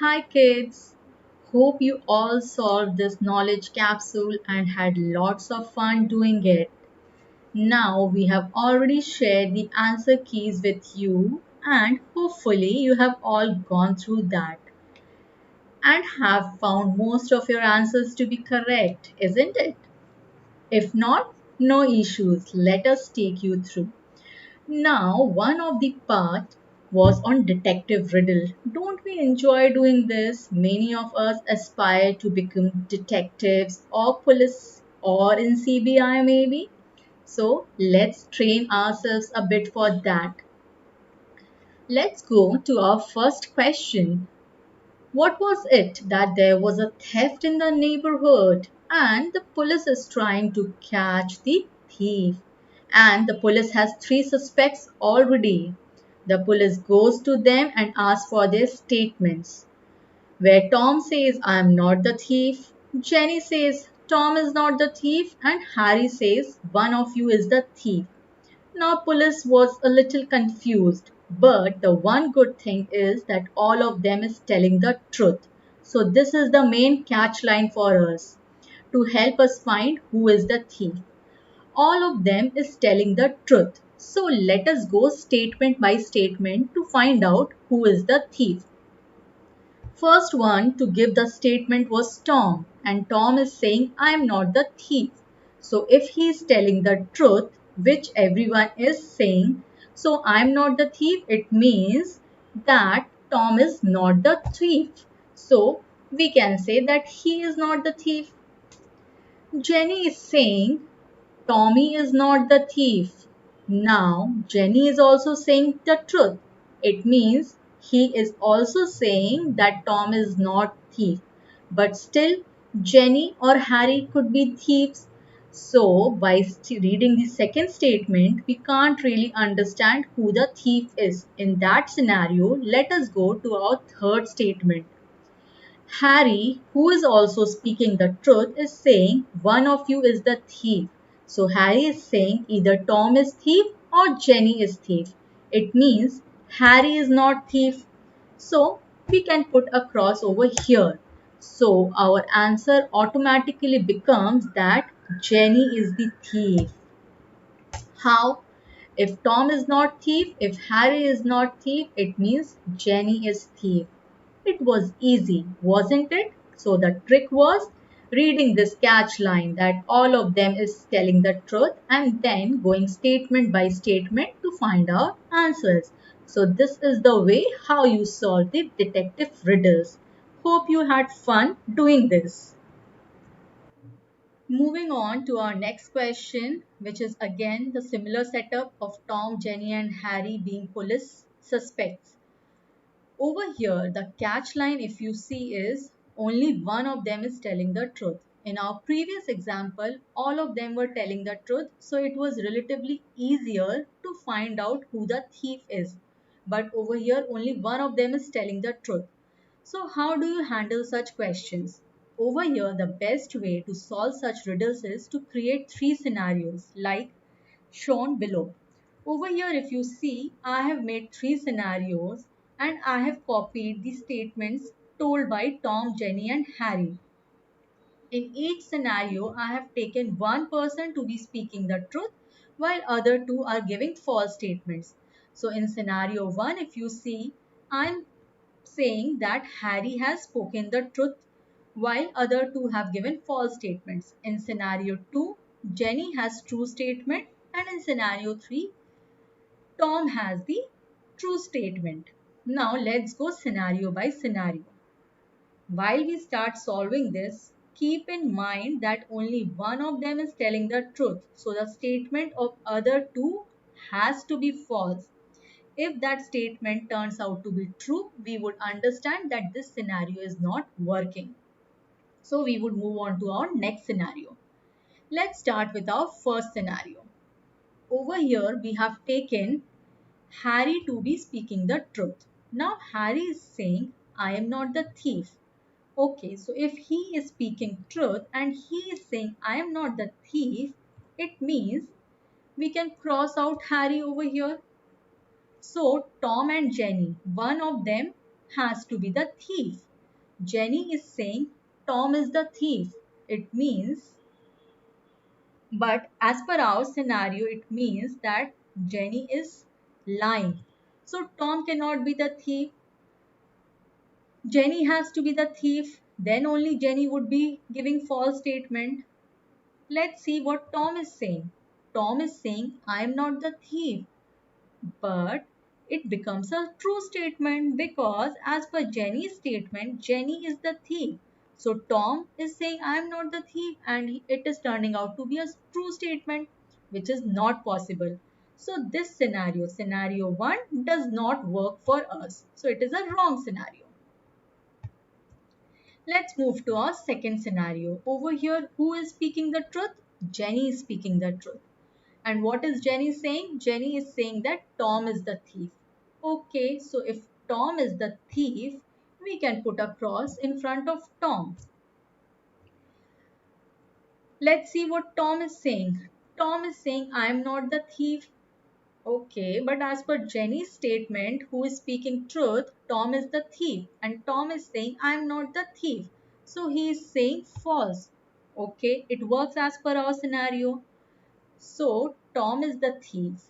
Hi kids! Hope you all solved this knowledge capsule and had lots of fun doing it. Now we have already shared the answer keys with you and hopefully you have all gone through that and have found most of your answers to be correct, isn't it? If not, no issues. Let us take you through. Now, one of the part was on detective riddle. Don't we enjoy doing this? Many of us aspire to become detectives or police or in CBI maybe. So let's train ourselves a bit for that. Let's go to our first question. What was it that there was a theft in the neighborhood and the police is trying to catch the thief? And the police has three suspects already. The police goes to them and asks for their statements. Where Tom says, I am not the thief, Jenny says, Tom is not the thief, and Harry says, one of you is the thief. Now police was a little confused, but the one good thing is that all of them is telling the truth. So this is the main catch line for us to help us find who is the thief. All of them is telling the truth. So let us go statement by statement to find out who is the thief. First one to give the statement was Tom, and Tom is saying, I am not the thief. So if he is telling the truth, which everyone is saying, so I am not the thief, it means that Tom is not the thief. So we can say that he is not the thief. Jenny is saying, Tommy is not the thief. Now, Jenny is also saying the truth. It means he is also saying that Tom is not thief. But still, Jenny or Harry could be thieves. So, by reading the second statement, we can't really understand who the thief is. In that scenario, let us go to our third statement. Harry, who is also speaking the truth, is saying one of you is the thief. So Harry is saying either Tom is thief or Jenny is thief. It means Harry is not thief. So we can put a cross over here. So our answer automatically becomes that Jenny is the thief. How? If Tom is not thief, if Harry is not thief, it means Jenny is thief. It was easy, wasn't it? So the trick was reading this catch line that all of them is telling the truth and then going statement by statement to find out answers. So this is the way how you solve the detective riddles. Hope you had fun doing this. Moving on to our next question, which is again the similar setup of Tom, Jenny and Harry being police suspects. Over here, the catch line, if you see, is only one of them is telling the truth. In our previous example, all of them were telling the truth, so it was relatively easier to find out who the thief is. But over here, only one of them is telling the truth. So how do you handle such questions? Over here, the best way to solve such riddles is to create three scenarios like shown below. Over here, if you see, I have made three scenarios and I have copied the statements told by Tom, Jenny and Harry. In each scenario, I have taken one person to be speaking the truth while other two are giving false statements. So in scenario 1, if you see, I'm saying that Harry has spoken the truth while other two have given false statements. In scenario 2, Jenny has true statement and in scenario 3, Tom has the true statement. Now let's go scenario by scenario. While we start solving this, keep in mind that only one of them is telling the truth. So the statement of other two has to be false. If that statement turns out to be true, we would understand that this scenario is not working. So we would move on to our next scenario. Let's start with our first scenario. Over here, we have taken Harry to be speaking the truth. Now Harry is saying, I am not the thief. Okay, so if he is speaking truth and he is saying, I am not the thief, it means we can cross out Harry over here. So Tom and Jenny, one of them has to be the thief. Jenny is saying Tom is the thief. It means, but as per our scenario, it means that Jenny is lying. So Tom cannot be the thief. Jenny has to be the thief. Then only Jenny would be giving false statement. Let's see what Tom is saying. Tom is saying, I am not the thief. But it becomes a true statement because as per Jenny's statement, Jenny is the thief. So Tom is saying I am not the thief and it is turning out to be a true statement which is not possible. So this scenario 1 does not work for us. So it is a wrong scenario. Let's move to our second scenario. Over here, who is speaking the truth? Jenny is speaking the truth. And what is Jenny saying? Jenny is saying that Tom is the thief. Okay, so if Tom is the thief, we can put a cross in front of Tom. Let's see what Tom is saying. Tom is saying, I am not the thief. Okay, but as per Jenny's statement, who is speaking truth, Tom is the thief. And Tom is saying, I am not the thief. So he is saying false. Okay, it works as per our scenario. So Tom is the thief.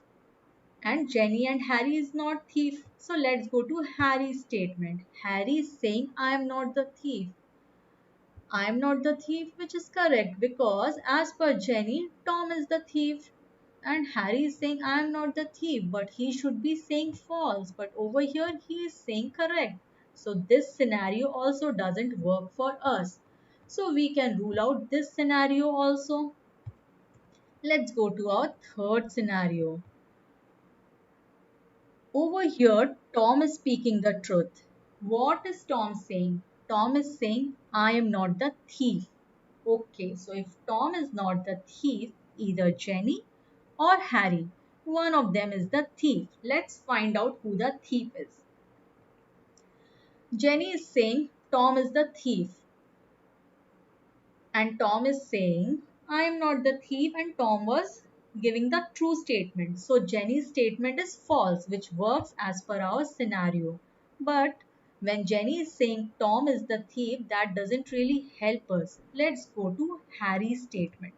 And Jenny and Harry is not thief. So let's go to Harry's statement. Harry is saying, I am not the thief. I am not the thief, which is correct because as per Jenny, Tom is the thief. And Harry is saying, I am not the thief, but he should be saying false. But over here, he is saying correct. So this scenario also doesn't work for us. So we can rule out this scenario also. Let's go to our third scenario. Over here, Tom is speaking the truth. What is Tom saying? Tom is saying, I am not the thief. Okay, so if Tom is not the thief, either Jenny or Harry, one of them is the thief. Let's find out who the thief is. Jenny is saying, Tom is the thief. And Tom is saying, I am not the thief, and Tom was giving the true statement. So Jenny's statement is false, which works as per our scenario. But when Jenny is saying Tom is the thief, that doesn't really help us. Let's go to Harry's statement.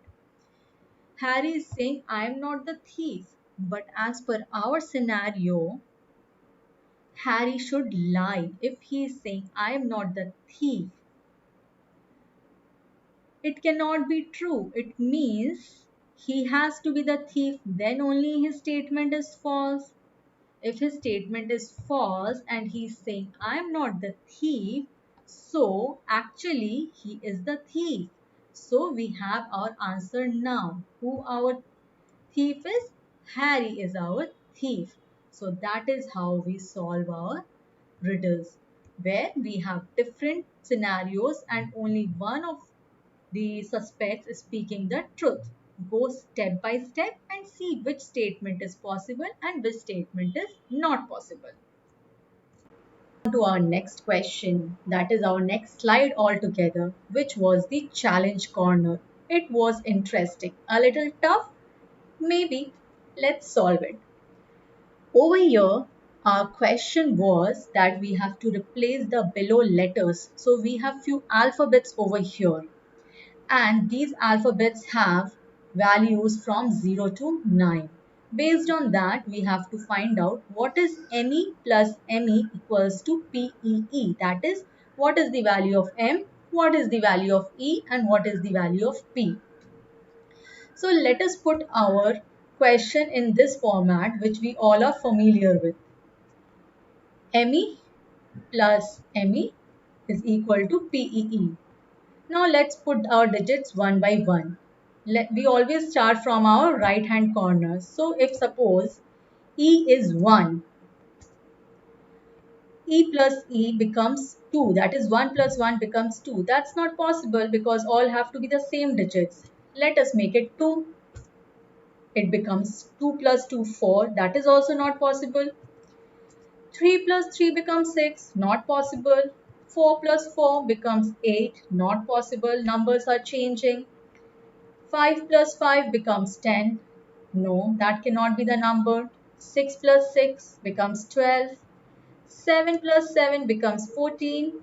Harry is saying, I am not the thief. But as per our scenario, Harry should lie if he is saying, I am not the thief. It cannot be true. It means he has to be the thief, then only his statement is false. If his statement is false and he's saying, I am not the thief, so actually he is the thief. So we have our answer now. Who our thief is? Harry is our thief. So that is how we solve our riddles, where we have different scenarios and only one of the suspect is speaking the truth. Go step by step and see which statement is possible and which statement is not possible. To our next question, that is our next slide altogether, which was the challenge corner. It was interesting, a little tough, maybe. Let's solve it. Over here, our question was that we have to replace the below letters. So we have few alphabets over here. And these alphabets have values from 0 to 9. Based on that, we have to find out what is ME plus ME equals to PEE. That is, what is the value of M, what is the value of E, and what is the value of P. So let us put our question in this format, which we all are familiar with. ME plus ME is equal to PEE. Now let's put our digits one by one. We always start from our right hand corner. So if suppose E is 1, E plus E becomes 2. That is 1 plus 1 becomes 2. That's not possible because all have to be the same digits. Let us make it 2. It becomes 2 plus 2, 4. That is also not possible. 3 plus 3 becomes 6. Not possible. 4 plus 4 becomes 8. Not possible. Numbers are changing. 5 plus 5 becomes 10. No, that cannot be the number. 6 plus 6 becomes 12. 7 plus 7 becomes 14.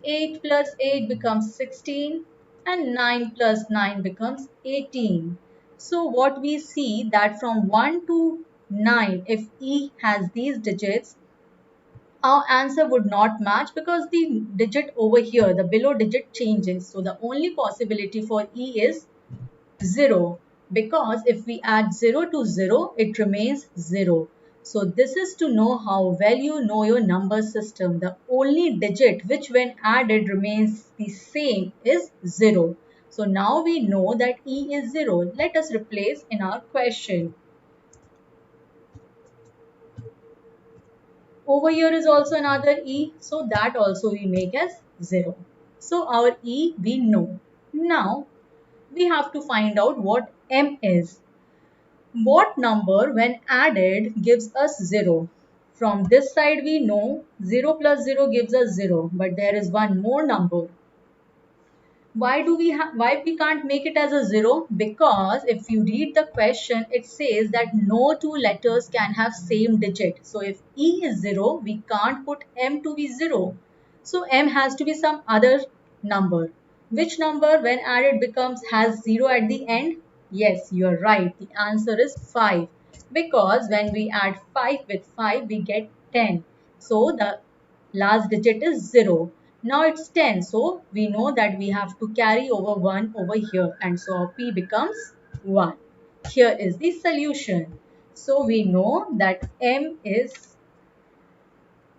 8 plus 8 becomes 16 and 9 plus 9 becomes 18. So what we see that from 1 to 9, if E has these digits, our answer would not match because the digit over here, the below digit changes. So the only possibility for E is 0, because if we add 0 to 0, it remains 0. So this is to know how well you know your number system. The only digit which when added remains the same is 0. So now we know that E is 0. Let us replace in our question. Over here is also another E, so that also we make as 0. So our E we know. Now we have to find out what M is. What number when added gives us 0? From this side we know 0 plus 0 gives us 0, but there is one more number. Why we can't make it as a 0? Because if you read the question, it says that no two letters can have same digit. So if E is 0, we can't put M to be 0. So M has to be some other number. Which number when added becomes has 0 at the end? Yes, you are right. The answer is 5. Because when we add 5 with 5, we get 10. So the last digit is 0. Now it's 10. So we know that we have to carry over 1 over here. And so our P becomes 1. Here is the solution. So we know that M is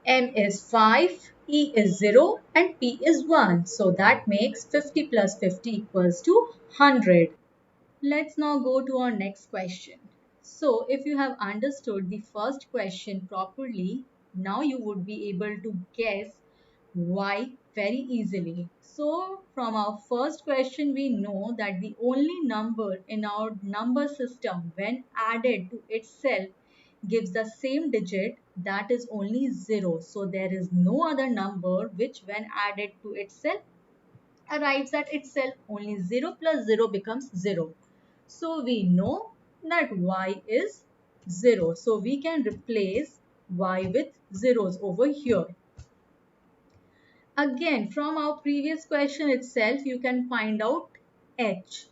5, E is 0 and P is 1. So that makes 50 plus 50 equals to 100. Let's now go to our next question. So if you have understood the first question properly, now you would be able to guess why very easily. So from our first question, we know that the only number in our number system when added to itself gives the same digit, that is only 0. So there is no other number which when added to itself arrives at itself. Only 0 plus 0 becomes 0. So we know that y is 0. So we can replace y with zeros over here. Again, from our previous question itself, you can find out h.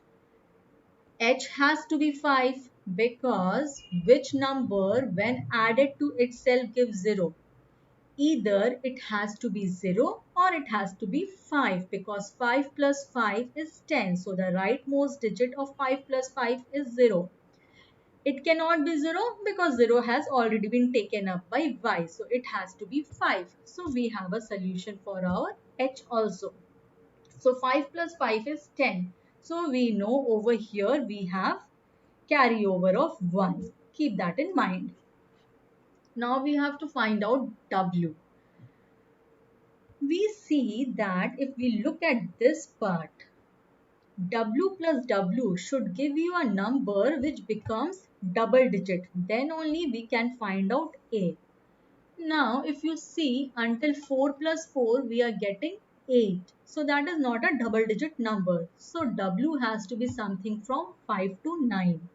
H has to be 5 because which number when added to itself gives 0? Either it has to be 0 or it has to be 5 because 5 plus 5 is 10. So the rightmost digit of 5 plus 5 is 0. It cannot be 0 because 0 has already been taken up by y. So it has to be 5. So we have a solution for our h also. So 5 plus 5 is 10. So we know over here we have carryover of 1. Keep that in mind. Now we have to find out w. We see that if we look at this part, w plus w should give you a number which becomes double digit. Then only we can find out a. Now if you see until 4 plus 4 we are getting 8. So that is not a double digit number. So w has to be something from 5 to 9.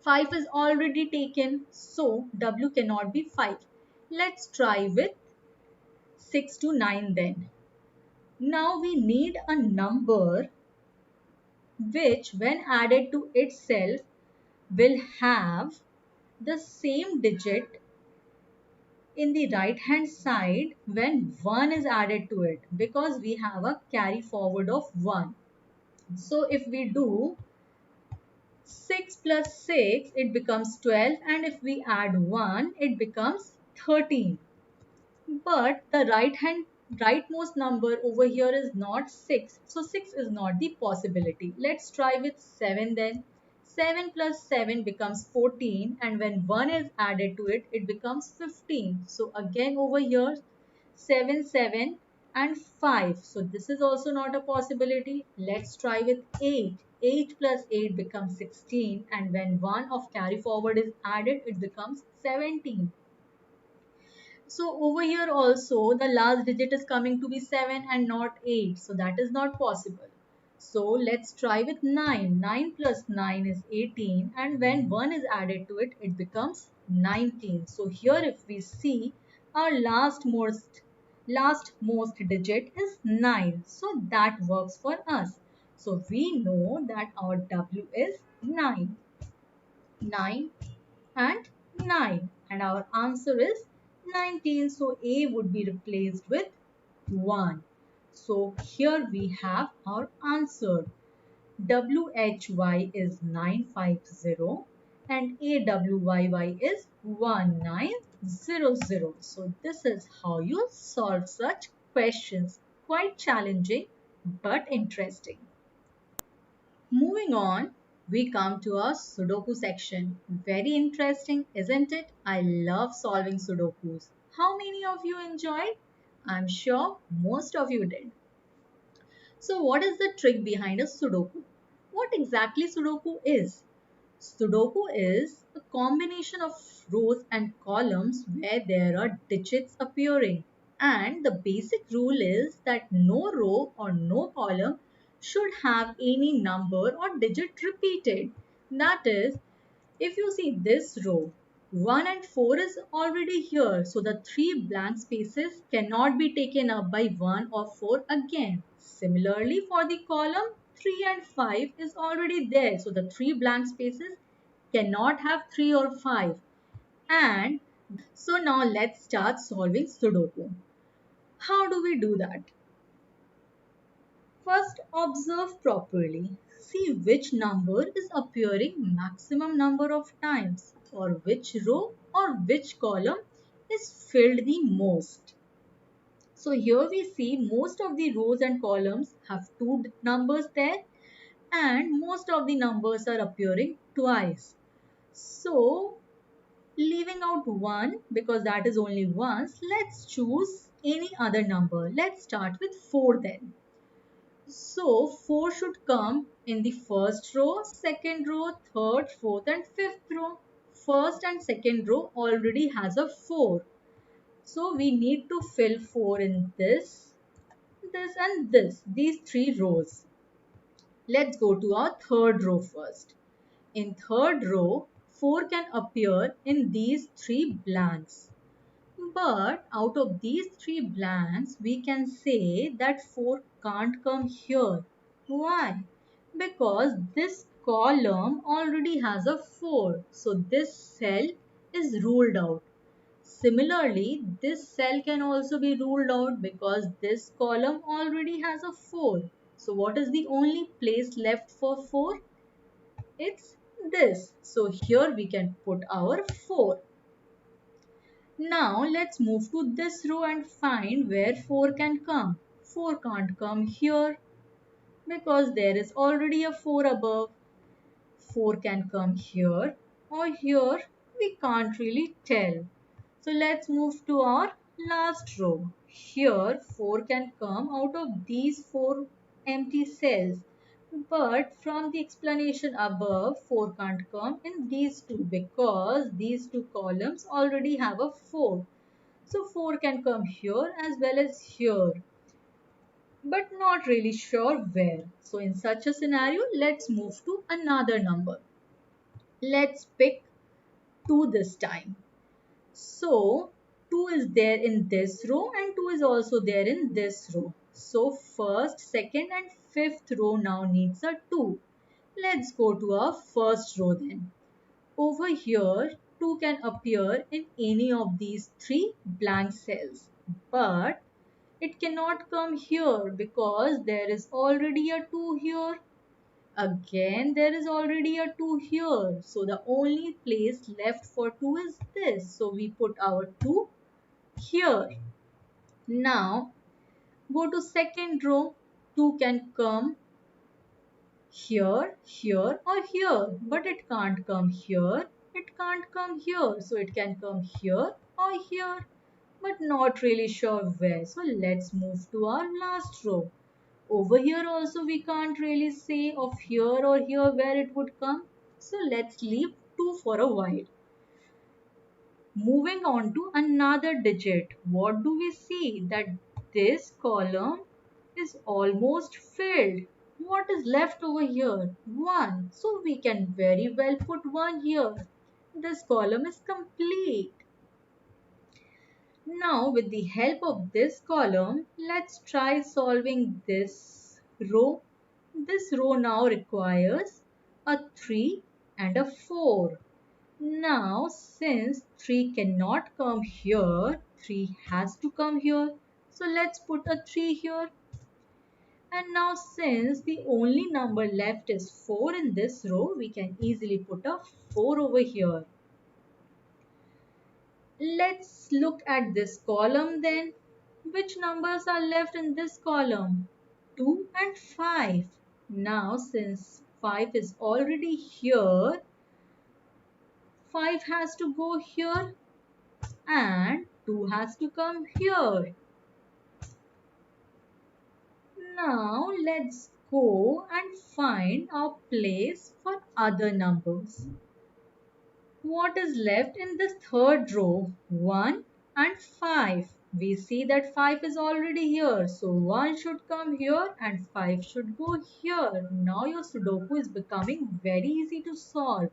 5 is already taken. So w cannot be 5. Let's try with 6 to 9 then. Now we need a number which when added to itself will have the same digit in the right hand side when 1 is added to it, because we have a carry forward of 1. So if we do 6 plus 6, it becomes 12, and if we add 1, it becomes 13. But the rightmost number over here is not 6. So 6 is not the possibility. Let's try with 7 then. 7 plus 7 becomes 14, and when 1 is added to it, it becomes 15. So again over here 7, 7 and 5. So this is also not a possibility. Let's try with 8. 8 plus 8 becomes 16, and when 1 of carry forward is added, it becomes 17. So over here also the last digit is coming to be 7 and not 8. So that is not possible. So let's try with 9. 9 plus 9 is 18, and when 1 is added to it, it becomes 19. So here if we see our last most Last most digit is 9. So that works for us. So we know that our W is 9. 9 and 9. And our answer is 19. So A would be replaced with 1. So here we have our answer. WHY is 950 and AWYY is 1900. So this is how you solve such questions. Quite challenging but interesting. Moving on, we come to our Sudoku section. Very interesting, isn't it? I love solving Sudokus. How many of you enjoyed? I'm sure most of you did. So what is the trick behind a Sudoku? What exactly Sudoku is? Sudoku is a combination of rows and columns where there are digits appearing. And the basic rule is that no row or no column should have any number or digit repeated. That is, if you see this row, 1 and 4 is already here. So the three blank spaces cannot be taken up by 1 or 4 again. Similarly, for the column, 3 and 5 is already there. So the three blank spaces cannot have 3 or 5. And so now let's start solving Sudoku. How do we do that? First, observe properly. See which number is appearing maximum number of times or which row or which column is filled the most. So here we see most of the rows and columns have two numbers there and most of the numbers are appearing twice. So leaving out 1 because that is only once, let's choose any other number. Let's start with 4 then. So 4 should come in the first row, second row, third, fourth and fifth row. First and second row already has a 4. So we need to fill 4 in this and this, these three rows. Let's go to our third row first. In third row, 4 can appear in these three blanks. But out of these three blanks, we can say that 4 can't come here. Why? Because this column already has a 4. So this cell is ruled out. Similarly, this cell can also be ruled out because this column already has a 4. So what is the only place left for 4? It's this. So here we can put our 4. Now let's move to this row and find where 4 can come. 4 can't come here because there is already a 4 above. 4 can come here or here. We can't really tell. So let's move to our last row. Here 4 can come out of these 4 empty cells. But from the explanation above, 4 can't come in these two because these two columns already have a 4. So 4 can come here as well as here, but not really sure where. So in such a scenario, let's move to another number. Let's pick 2 this time. So 2 is there in this row and 2 is also there in this row. So first, second and fifth row now needs a 2. Let's go to our first row then. Over here, 2 can appear in any of these three blank cells. But it cannot come here because there is already a 2 here. Again, there is already a 2 here. So the only place left for 2 is this. So we put our 2 here. Now, go to second row. 2 can come here, here or here. But it can't come here. It can't come here. So it can come here or here. But not really sure where. So let's move to our last row. Over here also we can't really say of here or here where it would come. So let's leave 2 for a while. Moving on to another digit. What do we see? That this column is almost filled. What is left over here? 1. So we can very well put 1 here. This column is complete. Now with the help of this column, let's try solving this row. This row now requires a 3 and a 4. Now since 3 cannot come here, 3 has to come here. So let's put a 3 here. And now since the only number left is 4 in this row, we can easily put a 4 over here. Let's look at this column then. Which numbers are left in this column? 2 and 5. Now since 5 is already here, 5 has to go here and 2 has to come here. Now let's go and find our place for other numbers. What is left in this third row? 1 and 5. We see that 5 is already here. So 1 should come here and 5 should go here. Now your Sudoku is becoming very easy to solve.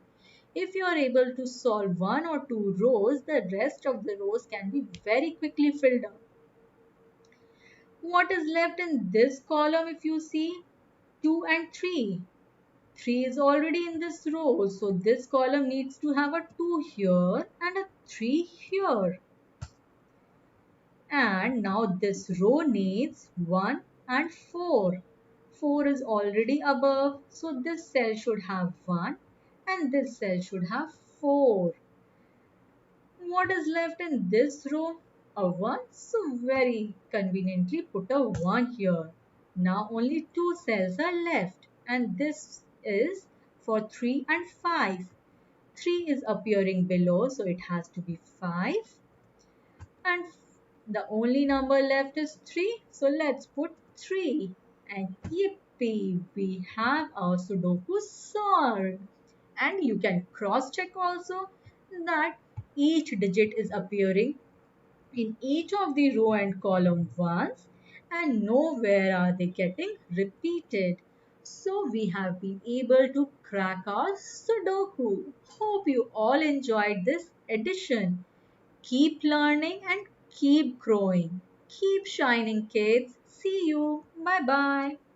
If you are able to solve one or two rows, the rest of the rows can be very quickly filled up. What is left in this column if you see? 2 and 3. 3 is already in this row, so this column needs to have a 2 here and a 3 here. And now this row needs 1 and 4. 4 is already above, so this cell should have 1 and this cell should have 4. What is left in this row? A 1, so very conveniently put a 1 here. Now only 2 cells are left and this is for 3 and 5. 3 is appearing below, so it has to be 5. And the only number left is 3, so let's put 3. And yippee, we have our Sudoku solved. And you can cross check also that each digit is appearing in each of the row and column once and nowhere are they getting repeated. So we have been able to crack our Sudoku. Hope you all enjoyed this edition. Keep learning and keep growing. Keep shining, kids. See you. Bye bye.